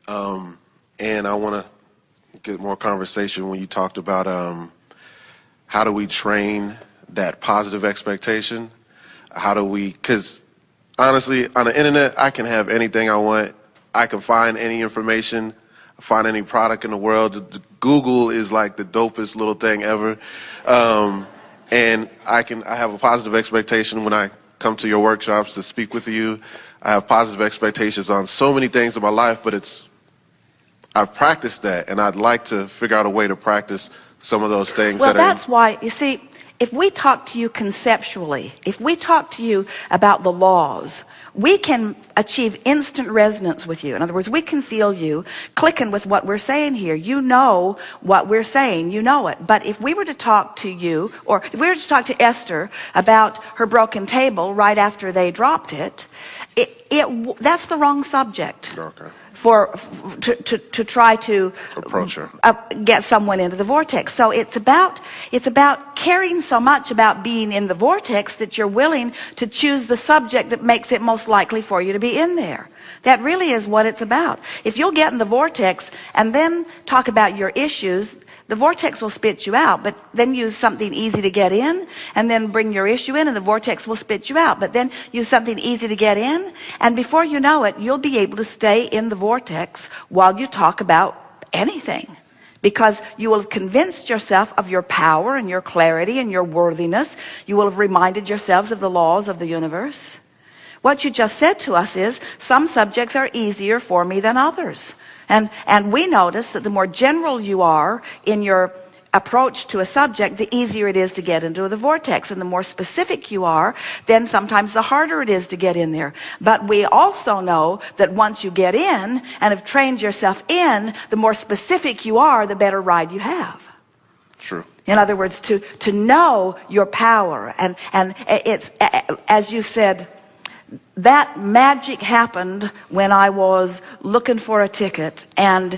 And I want to get more conversation when you talked about how do we train that positive expectation? How do we, because honestly, on the internet, I can have anything I want. I can find any information, find any product in the world. Google is like the dopest little thing ever. And I have a positive expectation when I come to your workshops to speak with you. I have positive expectations on so many things in my life, but I've practiced that, and I'd like to figure out a way to practice some of those things. Well, that's why, you see, if we talk to you conceptually, if we talk to you about the laws, we can achieve instant resonance with you. In other words, we can feel you clicking with what we're saying here. You know what we're saying. You know it. But if we were to talk to you, or if we were to talk to Esther about her broken table right after they dropped it, that's the wrong subject. Okay. To try to approach her, get someone into the vortex. So it's about caring so much about being in the vortex that you're willing to choose the subject that makes it most likely for you to be in there. That really is what it's about. If you'll get in the vortex and then talk about your issues, the vortex will spit you out, but then use something easy to get in, and then bring your issue in, and the vortex will spit you out. But then use something easy to get in, and before you know it, you'll be able to stay in the vortex while you talk about anything. Because you will have convinced yourself of your power and your clarity and your worthiness. You will have reminded yourselves of the laws of the universe. What you just said to us is, some subjects are easier for me than others. And we notice that the more general you are in your approach to a subject, the easier it is to get into the vortex. And the more specific you are, then sometimes the harder it is to get in there. But we also know that once you get in and have trained yourself in, the more specific you are, the better ride you have. True. In other words, to know your power. And it's, as you said, that magic happened when I was looking for a ticket, and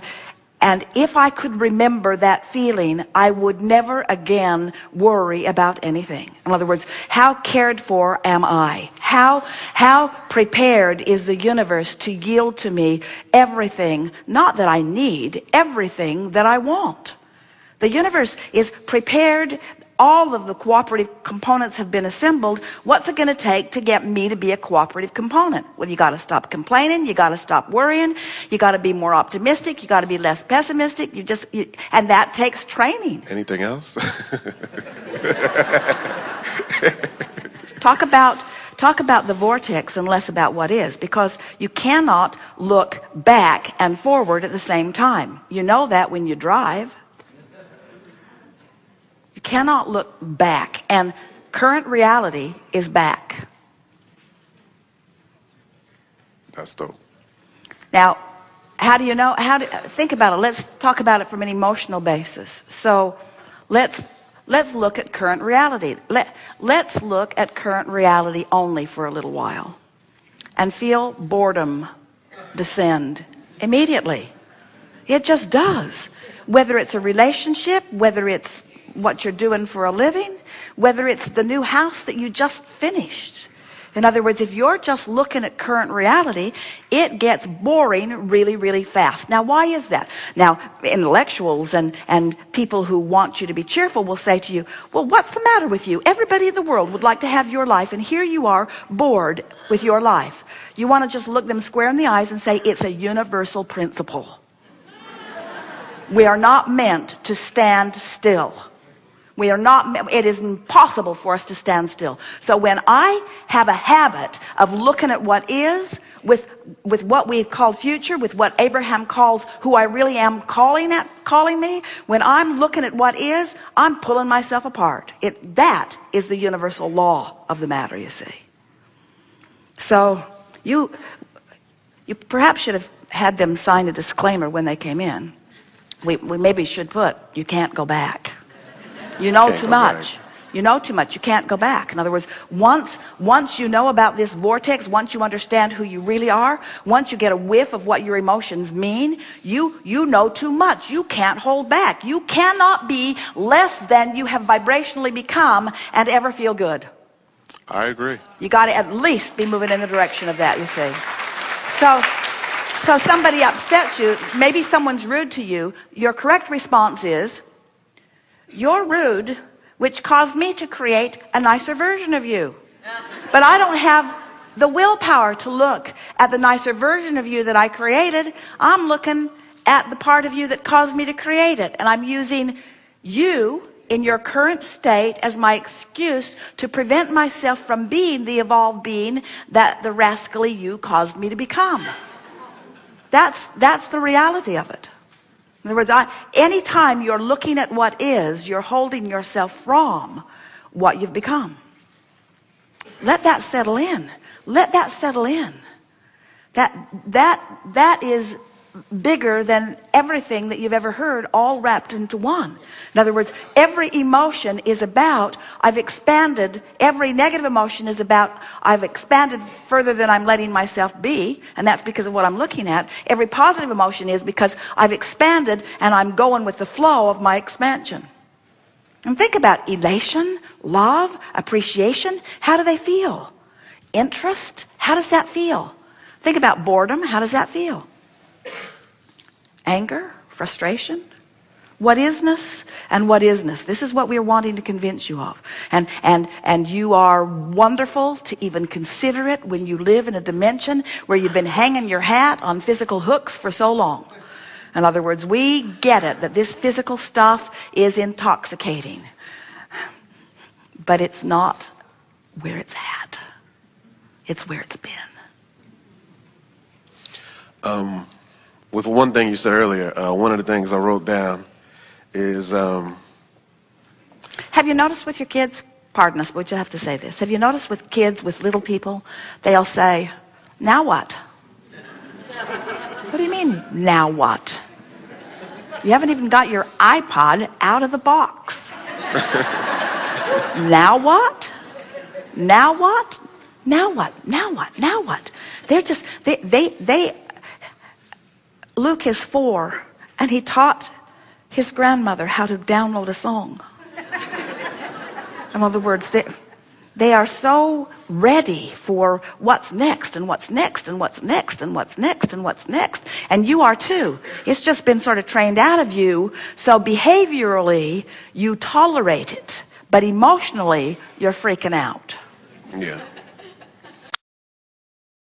if I could remember that feeling, I would never again worry about anything. In other words, how cared for am I? How prepared is the universe to yield to me everything, not that I need, everything that I want? The universe is prepared. All of the cooperative components have been assembled. What's it going to take to get me to be a cooperative component? Well, you got to stop complaining. You got to stop worrying. You got to be more optimistic. You got to be less pessimistic. And that takes training. Anything else? Talk about the vortex and less about what is, because you cannot look back and forward at the same time. You know that when you drive. You cannot look back, and current reality is back. That's dope. Now, how do you know? Think about it. Let's talk about it from an emotional basis. So, let's look at current reality. Let's look at current reality only for a little while, and feel boredom descend immediately. It just does. Whether it's a relationship, whether it's what you're doing for a living, whether it's the new house that you just finished. In other words, if you're just looking at current reality, it gets boring really, really fast. Now, why is that? Now, intellectuals and people who want you to be cheerful will say to you, well, what's the matter with you? Everybody in the world would like to have your life, and here you are bored with your life. You want to just look them square in the eyes and say, it's a universal principle. We are not meant to stand still. We are not, it is impossible for us to stand still. So when I have a habit of looking at what is, with what we call future, with what Abraham calls who I really am calling me, when I'm looking at what is, I'm pulling myself apart. That is the universal law of the matter, you see. So you perhaps should have had them sign a disclaimer when they came in. We maybe should put, you can't go back. You know too much. You know too much. You can't go back. In other words, once you know about this vortex, once you understand who you really are, once you get a whiff of what your emotions mean, you know too much. You can't hold back. You cannot be less than you have vibrationally become and ever feel good. I agree. You got to at least be moving in the direction of that, you see. So So somebody upsets you, maybe someone's rude to you, your correct response is, "You're rude, which caused me to create a nicer version of you. But I don't have the willpower to look at the nicer version of you that I created. I'm looking at the part of you that caused me to create it. And I'm using you in your current state as my excuse to prevent myself from being the evolved being that the rascally you caused me to become." That's the reality of it. In other words, anytime you're looking at what is, you're holding yourself from what you've become. Let that settle in. Let that settle in. That is bigger than everything that you've ever heard, all wrapped into one. In other words, every emotion is about, I've expanded. Every negative emotion is about, I've expanded further than I'm letting myself be, and that's because of what I'm looking at. Every positive emotion is because I've expanded and I'm going with the flow of my expansion. And think about elation, love, appreciation. How do they feel? Interest, how does that feel? Think about boredom, how does that feel? Anger, frustration, what isness and what isness. This is what we're wanting to convince you of. And you are wonderful to even consider it when you live in a dimension where you've been hanging your hat on physical hooks for so long. In other words, we get it that this physical stuff is intoxicating. But it's not where it's at. It's where it's been. With one thing you said earlier, one of the things I wrote down is... Have you noticed with your kids, pardon us, but you have to say this. Have you noticed with kids, with little people, they'll say, "Now what?" What do you mean, now what? You haven't even got your iPod out of the box. Now what? Now what? Now what? Now what? Now what? They're just, Luke is 4, and he taught his grandmother how to download a song. In other words, they are so ready for what's next and what's next and what's next and what's next and what's next. And you are too. It's just been sort of trained out of you. So behaviorally, you tolerate it. But emotionally, you're freaking out. Yeah.